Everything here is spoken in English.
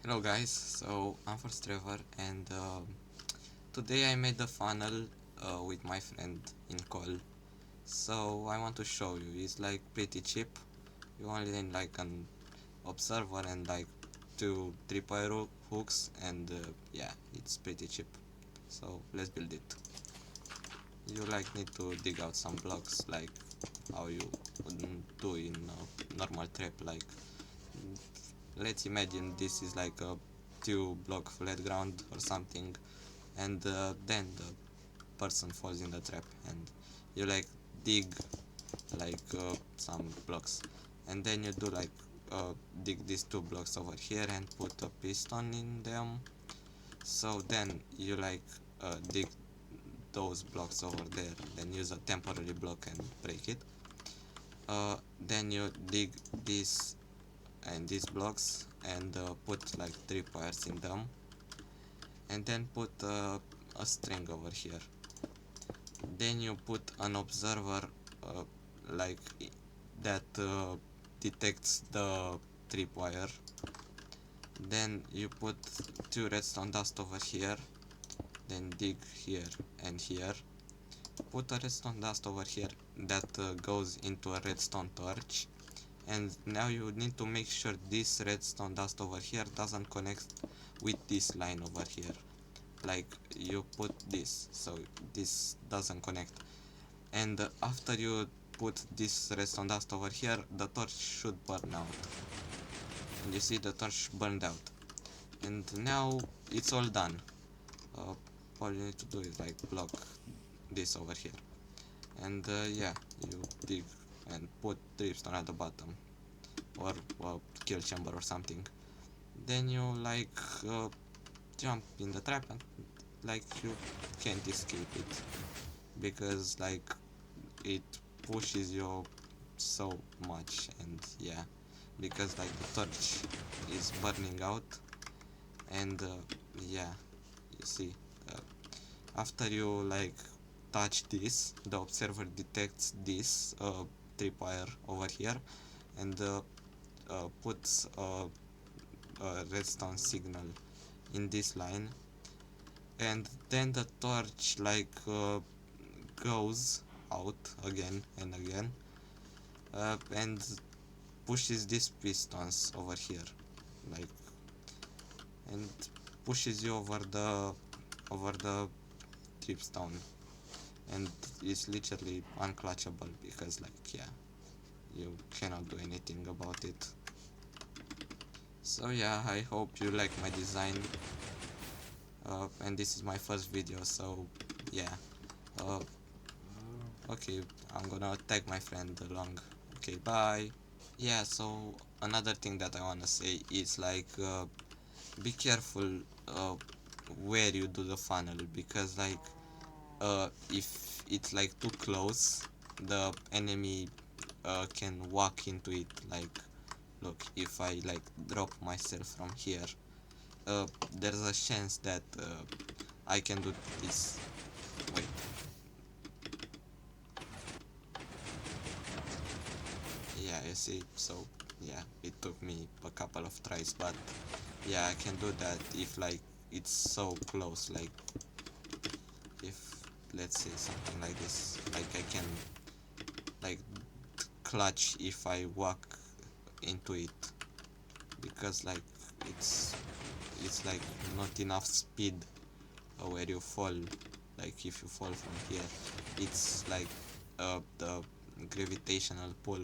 Hello guys, so I'm First Trevor and today I made a funnel with my friend in call. So I want to show you, it's like pretty cheap. You only need like an observer and like two tripwire hooks and yeah, it's pretty cheap. So let's build it. You like need to dig out some blocks like how you wouldn't do in a normal trap, like let's imagine this is like a 2 block flat ground or something, and then the person falls in the trap and you like dig like some blocks, and then you do like dig these 2 blocks over here and put a piston in them. So then you like dig those blocks over there, then use a temporary block and break it. Then you dig this and these blocks and put like 3 wires in them, and then put a string over here. Then you put an observer uh, like that detects the tripwire. Then you put 2 redstone dust over here, then dig here and here, put a redstone dust over here that goes into a redstone torch. And now you need to make sure this redstone dust over here doesn't connect with this line over here, like you put this so this doesn't connect. And after you put this redstone dust over here, the torch should burn out, and you see the torch burned out. And now it's all done. All you need to do is like block this over here, and yeah, you dig and put dripstone at the bottom, or kill chamber or something. Then you like jump in the trap and like you can't escape it, because like it pushes you so much. And yeah, because like the torch is burning out. And yeah, you see, uh, after you like touch this, the observer detects this tripwire over here, and puts a redstone signal in this line. And then the torch like goes out again and again, and pushes these pistons over here, like, and pushes you over the dripstone, and it's literally unclutchable, because like yeah, you cannot do anything about it. So yeah, I hope you like my design, and this is my first video, so yeah. uh, okay, I'm gonna tag my friend along. Okay, bye. Yeah, so another thing that I wanna say is like be careful where you do the funnel, because like if it's like too close, the enemy can walk into it. Like, look, if I like drop myself from here, there's a chance that I can do this. Wait, yeah, you see, so yeah, it took me a couple of tries, but yeah, I can do that if like it's so close. Like, if let's say something like this, like I can like clutch if I walk into it, because like it's it's like not enough speed where you fall. Like if you fall from here, it's like the gravitational pull